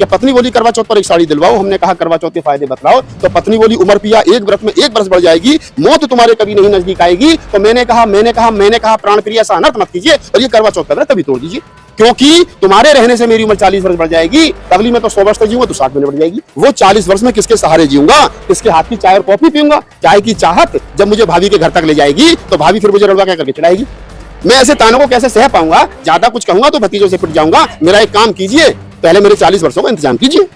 तो पत्नी बोली करवा चौथ पर एक साड़ी दिलवाओ। हमने कहा करवा चौथ के फायदे बतलाओ। तो पत्नी बोली उम्र पिया एक व्रत में एक बरस बढ़ जाएगी, मौत तुम्हारे कभी नहीं नजदीक आएगी। तो मैंने कहा प्राण प्रिय ऐसा अनर्थ मत कीजिए और ये करवा चौथ का व्रत तभी तोड़ दीजिए, क्योंकि तुम्हारे रहने से मेरी उम्र 40 वर्ष बढ़ जाएगी। अगली में तो 100 वर्ष तक जीऊंगा तो 60 महीने बढ़ जाएगी। वो 40 वर्ष में किसके सहारे जीऊंगा, किसके हाथ की चाय और कॉफी पीऊंगा। चाय की चाहत जब मुझे भाभी के घर तक ले जाएगी तो भाभी फिर मुझे रड़वा क्या करके चढ़ाएगी। मैं ऐसे तानों को कैसे सह पाऊंगा। ज्यादा कुछ कहूंगा तो भतीजों से पिट जाऊंगा। मेरा एक काम कीजिए, पहले मेरे 40 वर्षों का इंतजाम कीजिए।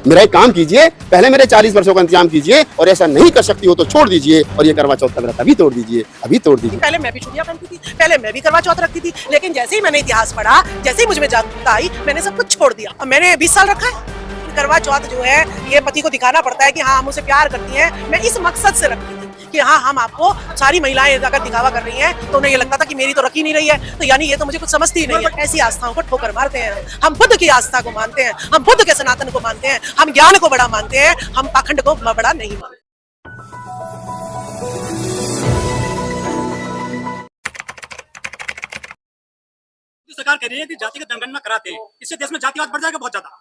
मेरा एक काम कीजिए, पहले मेरे 40 वर्षों का इंतजाम कीजिए, और ऐसा नहीं कर सकती हो तो छोड़ दीजिए और ये करवा चौथ का व्रत अभी तोड़ दीजिए, अभी तोड़ दीजिए। पहले मैं भी चूड़ियां पहनती थी, पहले मैं भी करवा चौथ रखती थी, लेकिन जैसे ही मैंने इतिहास पढ़ा, जैसे ही मुझ में जागरूकता आई, मैंने सब कुछ छोड़ दिया। अब मैंने 20 साल रखा है। करवा चौथ जो है ये पति को दिखाना पड़ता है कि हाँ हम उसे प्यार करती हैं। मैं इस मकसद से रखती थी कि हाँ हम आपको, सारी महिलाएं अगर दिखावा कर रही हैं तो उन्हें ये लगता था कि मेरी तो रखी नहीं रही है, तो यानी ये तो मुझे कुछ समझती ही नहीं है। ऐसी आस्थाओं को ठोकर मारते हैं। हम बुद्ध की आस्था को मानते हैं, हम बुद्ध के सनातन को मानते हैं, हम ज्ञान को बड़ा मानते हैं, हम पाखंड को बड़ा नहीं मानते। सरकार कह रही है कि जातिगत जनगणना कराते हैं, इससे देश में जातिवाद बढ़ जाएगा बहुत ज्यादा।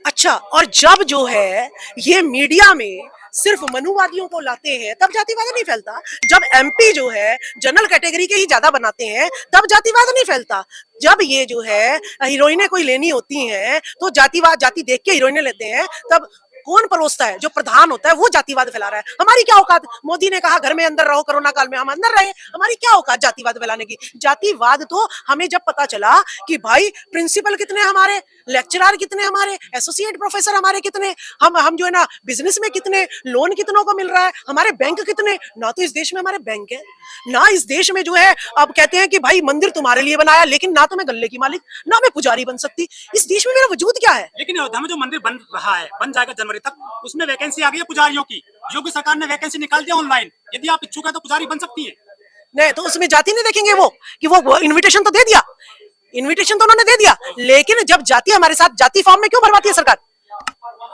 अच्छा, और जब जो है ये मीडिया में सिर्फ मनुवादियों को लाते हैं तब जातिवाद नहीं फैलता। जब एमपी जो है जनरल कैटेगरी के ही ज्यादा बनाते हैं तब जातिवाद नहीं फैलता। जब ये जो है हीरोइनें कोई लेनी होती हैं तो जातिवाद, जाति देख के हीरोइनें लेते हैं, तब कौन परोसता है? जो प्रधान होता है वो जातिवाद फैला रहा है। हमारी क्या औकात? मोदी ने कहा घर में अंदर रहो, कोरोना काल में हम अंदर रहे, हमारी क्या औकात जातिवाद फैलाने की? जातिवाद तो हमें जब पता चला कि भाई प्रिंसिपल कितने हमारे, लेक्चरर कितने हमारे, एसोसिएट प्रोफेसर हमारे कितने, हम जो है ना बिजनेस में कितने, लोन कितनों को मिल रहा है, हमारे बैंक कितने, ना तो इस देश में हमारे बैंक है, ना इस देश में जो है अब कहते हैं कि भाई मंदिर तुम्हारे लिए बनाया, लेकिन ना तो मैं गल्ले की मालिक, ना मैं पुजारी बन सकती। इस देश में मेरा वजूद क्या है? लेकिन अयोध्या में जो मंदिर बन रहा है, बन जाएगा जनवरी तक, उसमें वैकेंसी आ गई है पुजारियों की। योगी सरकार ने वैकेंसी निकाल दिया ऑनलाइन, यदि आप इच्छुक है तो पुजारी बन सकती है। नहीं तो उसमें जाति नहीं देखेंगे वो कि वो इनविटेशन तो दे दिया, इनविटेशन तो उन्होंने दे दिया, लेकिन जब जाति हमारे साथ, जाति फॉर्म में क्यों भरवाती है सरकार?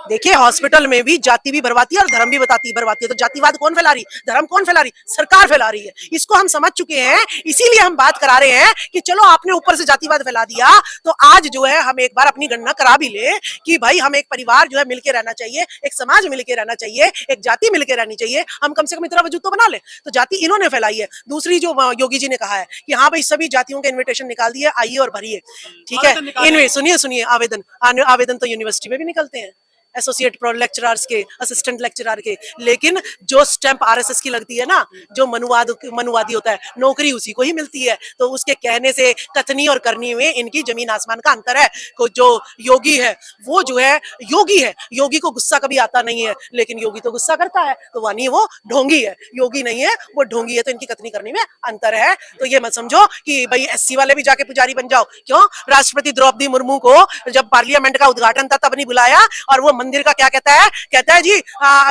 देखिए हॉस्पिटल में भी जाति भी भरवाती है और धर्म भी भरवाती है। तो जातिवाद कौन फैला रही है? धर्म कौन फैला रही है? सरकार फैला रही है। इसको हम समझ चुके हैं, इसीलिए हम बात करा रहे हैं कि चलो आपने ऊपर से जातिवाद फैला दिया तो आज जो है हम एक बार अपनी गणना करा भी ले कि भाई हम एक परिवार जो है मिलके रहना चाहिए, एक समाज मिलके रहना चाहिए, एक जाति मिलके रहनी चाहिए। हम कम से कम इतना वजूद तो बना ले। तो जाति इन्होंने फैलाई है। दूसरी जो योगी जी ने कहा है कि हाँ भाई सभी जातियों के इन्विटेशन निकाल दिए, आइए और भरिए, ठीक है। इनमें सुनिए आवेदन तो यूनिवर्सिटी में भी निकलते हैं, एसोसिएट प्रो लेक्चरर्स के, असिस्टेंट लेक्चरर के, लेकिन जो स्टैंप आरएसएस की लगती है ना, जो मनुवादी होता है, नौकरी उसी को ही मिलती है। तो उसके कहने से कथनी और करनी में इनकी जमीन आसमान का अंतर है। जो योगी है वो जो है योगी है, योगी को गुस्सा कभी आता नहीं है, लेकिन योगी तो गुस्सा करता है, तो वानी वो ढोंगी है, योगी नहीं है वो ढोंगी है। तो इनकी कथनी करने में अंतर है। तो ये मत समझो कि भाई एससी वाले भी जाके पुजारी बन जाओ। क्यों? राष्ट्रपति द्रौपदी मुर्मू को जब पार्लियामेंट का उद्घाटन था तब नहीं बुलाया, और वो मंदिर का क्या कहता है? कहता है जी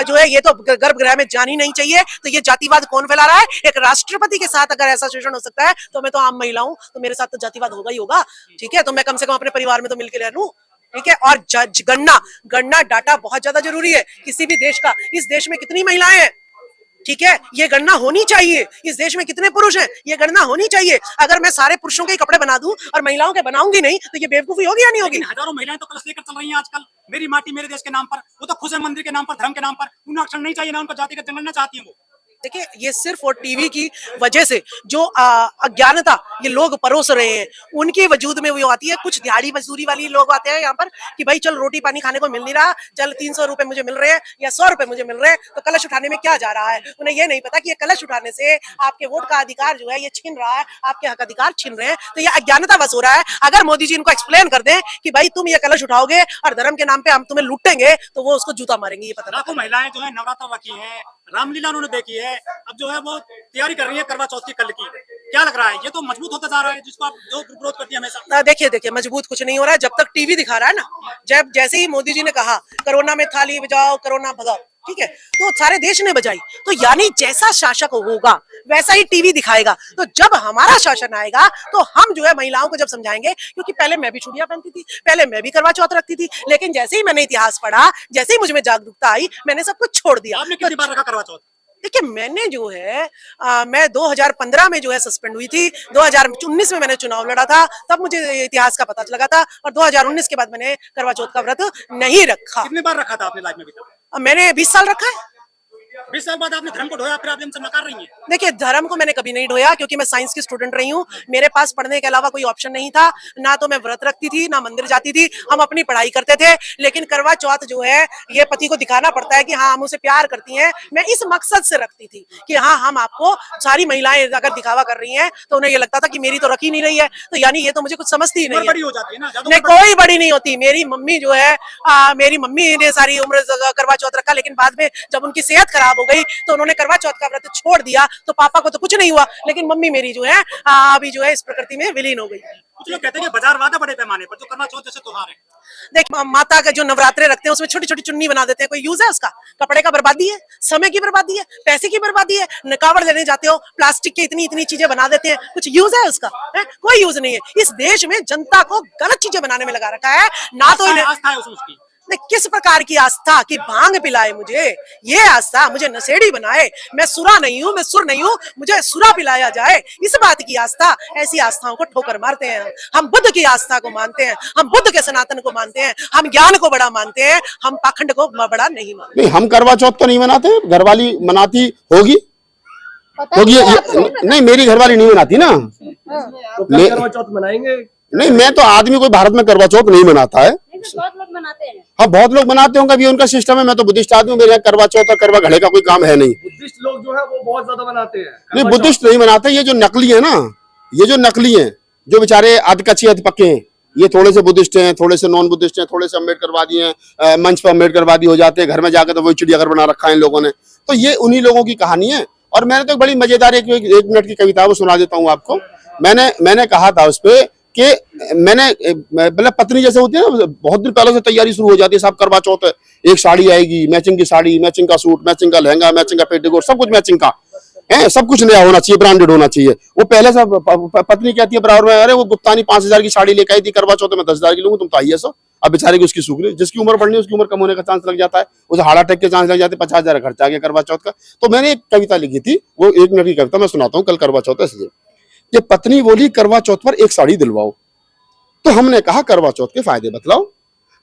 जो है ये तो गर्भगृह में जानी नहीं चाहिए। तो ये जातिवाद कौन फैला रहा है? एक राष्ट्रपति के साथ अगर ऐसा शोषण हो सकता है तो मैं तो आम महिला हूं, तो मेरे साथ तो जातिवाद होगा ही होगा, ठीक है। तो मैं कम से कम अपने परिवार में तो मिलकर रह लूं, ठीक है। और गणना डाटा बहुत ज्यादा जरूरी है किसी भी देश का। इस देश में कितनी महिलाएं हैं, ठीक है, ये गणना होनी चाहिए। इस देश में कितने पुरुष हैं, ये गणना होनी चाहिए। अगर मैं सारे पुरुषों के कपड़े बना दूं और महिलाओं के बनाऊंगी नहीं तो ये बेवकूफी होगी या नहीं होगी? हजारों महिलाएं तो कलश लेकर चल रही हैं आजकल, मेरी माटी मेरे देश के नाम पर। वो तो खुश है मंदिर के नाम पर, धर्म के नाम पर। उन्हें आरक्षण नहीं चाहिए, ना उनको जातिगत जनगणना चाहती है वो। देखिए ये सिर्फ और टीवी की वजह से जो अज्ञानता ये लोग परोस रहे हैं उनके वजूद में वो आती है। कुछ दिहाड़ी मजदूरी वाली लोग आते हैं यहाँ पर कि भाई चल रोटी पानी खाने को मिल नहीं रहा, चल 300 रुपए मुझे मिल रहे हैं या 100 रुपए मुझे मिल रहे हैं, तो कलश उठाने में क्या जा रहा है? उन्हें ये नहीं पता कि ये कलश उठाने से आपके वोट का अधिकार जो है ये छीन रहा है, आपके हक अधिकार छीन रहे हैं। तो ये अज्ञानता बस हो रहा है। अगर मोदी जी इनको एक्सप्लेन कर दें कि भाई तुम ये कलश उठाओगे और धर्म के नाम पे हम तुम्हें लूटेंगे, तो वो उसको जूता मारेंगे। ये पता लाखों महिलाएं जो है नवरात्र रखी है, रामलीला उन्होंने देखी है, अब जो है वो तैयारी कर रही है करवा चौथ की कल की। क्या लग रहा है? ये तो मजबूत होता जा रहा है जिसको आप जो विरोध करती है हमेशा। देखिए मजबूत कुछ नहीं हो रहा है जब तक टीवी दिखा रहा है ना। जब जैसे ही मोदी जी ने कहा कोरोना में थाली बजाओ, कोरोना भगाओ, ठीक है, तो सारे देश ने बजाई। तो यानी जैसा शासक होगा वैसा ही टीवी दिखाएगा। तो जब हमारा शासन आएगा तो हम जो है महिलाओं को जब समझाएंगे, क्योंकि पहले मैं भी चूड़ियां पहनती थी, पहले मैं भी करवा चौथ रखती थी, लेकिन जैसे ही मैंने इतिहास पढ़ा, जैसे ही मुझ में जागरूकता आई, मैंने सब कुछ छोड़ दिया। आपने कितनी बार रखा करवा चौथ? देखिए मैंने जो है मैं 2015 में जो है सस्पेंड हुई थी, 2019 में मैंने चुनाव लड़ा था, तब मुझे इतिहास का पता लगा था, और 2019 के बाद मैंने करवा चौथ का व्रत नहीं रखा। कितने बार रखा था आपने लाइफ में अभी तक? मैंने 20 साल रखा है। 20 साल बाद आपने धर्म को ढोया, फिर आप हमसे नकार रही हैं। देखिए धर्म को मैंने कभी नहीं ढोया, क्योंकि मैं साइंस की स्टूडेंट रही हूँ। मेरे पास पढ़ने के अलावा कोई ऑप्शन नहीं था, ना तो मैं व्रत रखती थी, ना मंदिर जाती थी। हम अपनी पढ़ाई करते थे। लेकिन करवा चौथ जो है ये पति को दिखाना पड़ता है कि हाँ हम उसे प्यार करती हैं। मैं इस मकसद से रखती थी कि हाँ हम आपको, सारी महिलाएं अगर दिखावा कर रही हैं तो उन्हें ये लगता था कि मेरी तो रखी नहीं रही है, तो यानी ये तो मुझे कुछ समझती ही नहीं उम्र है। बड़ी हो जाती है ना, ज्यादा नहीं उम्र कोई बड़ी नहीं होती। मेरी मम्मी जो है मेरी मम्मी ने सारी उम्र करवा चौथ रखा, लेकिन बाद में जब उनकी सेहत खराब हो गई तो उन्होंने करवा चौथ का व्रत छोड़ दिया। तो पापा को तो कुछ नहीं हुआ, लेकिन मम्मी मेरी जो है अभी जो है इस प्रकृति में विलीन हो गई। कुछ लोग कहते हैं कि बाजारवाद है बड़े पैमाने पर, जो करवा चौथ जैसे त्योहार है। देख माता के जो नवरात्रे रखते हैं उसमें छोटी छोटी चुन्नी बना देते हैं, कोई यूज है उसका? कपड़े का बर्बादी है, समय की बर्बादी है, पैसे की बर्बादी है। कावड़ लेने जाते हो प्लास्टिक की इतनी इतनी चीजें बना देते हैं, कुछ यूज है उसका? है? कोई यूज नहीं है। इस देश में जनता को गलत चीजें बनाने में लगा रखा है, ना तो आस्था है उसमें उसकी। किस प्रकार की आस्था कि भांग पिलाए मुझे, ये आस्था, मुझे नशेड़ी बनाए, मैं सुरा नहीं हूँ, मैं सुर नहीं हूँ, मुझे सुरा पिलाया जाए, इस बात की आस्था। ऐसी आस्थाओं को ठोकर मारते हैं। हम बुद्ध की आस्था को मानते हैं, हम बुद्ध के सनातन को मानते हैं, हम ज्ञान को बड़ा मानते हैं, हम पाखंड को बड़ा नहीं मानते। नहीं, हम करवा चौथ तो नहीं मनाते, घरवाली मनाती होगी। नहीं, मेरी घरवाली नहीं मनाती ना। तो कल करवा चौथ मनाएंगे? नहीं, मैं तो आदमी कोई भारत में करवा चौथ नहीं मनाता है। बहुत लोग मनाते हैं। हाँ बहुत लोग मनाते होंगे, अभी उनका सिस्टम है। मैं तो बुद्धिस्ट आदमी हूँ, मेरे यहाँ करवा चौथ और करवा घड़े का कोई काम है नहीं। बुद्धिस्ट लोग जो है वो बहुत ज्यादा मनाते हैं। नहीं, बुद्धिस्ट नहीं मनाते। ये जो नकली है ना, ये जो नकली है, जो बेचारे अधकच्चे अध पक्के हैं, ये थोड़े से बुद्धिस्ट हैं, थोड़े से नॉन बुद्धिस्ट हैं, थोड़े से अम्बेडकरवादी हैं, मंच पर अम्बेडकरवादी हो जाते हैं, घर में जाकर तो वही चिड़ियाघर बना रखा है इन लोगों ने। तो ये उन्हीं लोगों की कहानी है। और मैंने तो बड़ी मजेदार एक मिनट की कविता वो सुना देता हूँ आपको। मैंने कहा था उस पे कि मैंने मतलब पत्नी जैसे होती है ना, बहुत दिन पहले से तैयारी शुरू हो जाती है। साहब करवा चौथ है, एक साड़ी आएगी, मैचिंग की साड़ी, मैचिंग का सूट, मैचिंग का लहंगा, मैचिंग का पेटीकोट, सब कुछ मैचिंग का है, सब कुछ नया होना चाहिए, ब्रांडेड होना चाहिए। वो पहले से पत्नी कहती है बराबर में, अरे वो गुप्तानी 5,000 की साड़ी लेकर आई थी, करवा चौथ में 10,000 की लूंगी, तुम तो आइए सो। अब बेचारे की उसकी सूख रही, जिसकी उम्र बढ़नी है उसकी उम्र कम होने का चांस लग जाता है, उसे हार्ट अटैक के चांस लग जाते हैं, 50,000 खर्चा आ गया करवा चौथ का। तो मैंने एक कविता लिखी थी, वो 1 मिनट की कविता मैं सुनाता हूँ, कल करवा चौथ है इसलिए। ये पत्नी बोली करवा चौथ पर एक साड़ी दिलवाओ, तो हमने कहा करवा चौथ के फायदे बतलाओ।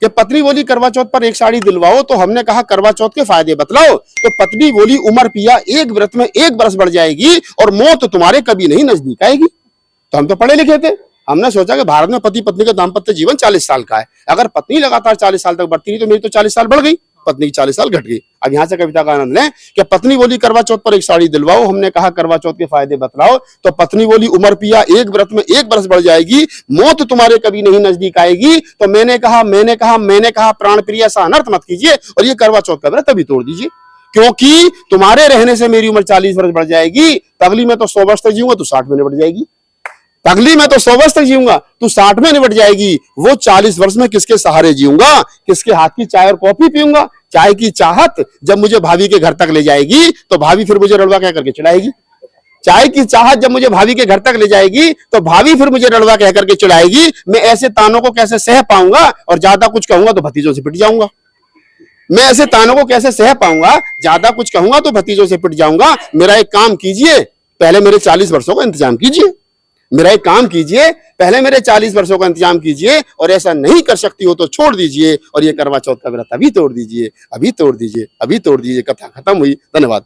कि पत्नी बोली करवा चौथ पर एक साड़ी दिलवाओ, तो हमने कहा करवा चौथ के फायदे बतलाओ। तो पत्नी बोली उमर पिया एक व्रत में 1 बरस बढ़ जाएगी, और मौत तुम्हारे कभी नहीं नजदीक आएगी। तो हम तो पढ़े लिखे थे, हमने सोचा कि भारत में पति पत्नी का दाम्पत्य जीवन 40 साल का है। अगर पत्नी लगातार 40 साल तक बढ़ती रही तो मेरी तो 40 साल बढ़ गई, पत्नी की 40 साल घट गई। अब यहाँ से कविता का आनंद लें कि पत्नी बोली करवा चौथ पर एक साड़ी दिलवाओ, हमने कहा करवा चौथ के फायदे बतलाओ। तो पत्नी बोली उमर पिया एक व्रत में 1 बरस बढ़ जाएगी, मौत तुम्हारे कभी नहीं नजदीक आएगी। तो मैंने कहा प्राण प्रिय ऐसा अनर्थ मत कीजिए, और ये करवा चौथ का व्रत अभी तोड़ दीजिए, क्योंकि तुम्हारे रहने से मेरी उम्र 40 वर्ष बढ़ जाएगी। तगली में तो 100 वर्ष तक जीऊंगा, तू 60 में निपट जाएगी। तगली में तो 100 वर्ष तक जीऊंगा, तू 60 में निपट जाएगी। वो 40 वर्ष में किसके सहारे जीऊंगा, किसके हाथ की चाय और कॉफी पीऊंगा। चाय की चाहत जब मुझे भाभी के घर तक ले जाएगी तो भाभी फिर मुझे रड़वा कह करके चिढ़ाएगी। चाय की चाहत जब मुझे भाभी के घर तक ले जाएगी तो भाभी फिर मुझे रड़वा कह करके चिढ़ाएगी। मैं ऐसे तानों को कैसे सह पाऊंगा, और ज्यादा कुछ कहूंगा तो भतीजों से पिट जाऊंगा। मैं ऐसे तानों को कैसे सह पाऊंगा, ज्यादा कुछ कहूंगा तो भतीजों से पिट जाऊंगा। मेरा एक काम कीजिए, पहले मेरे 40 वर्षों का इंतजाम कीजिए। मेरा एक काम कीजिए, पहले मेरे 40 वर्षों का इंतजाम कीजिए, और ऐसा नहीं कर सकती हो तो छोड़ दीजिए, और ये करवा चौथ का व्रत अभी तोड़ दीजिए, अभी तोड़ दीजिए, अभी तोड़ दीजिए। कथा खत्म हुई। धन्यवाद।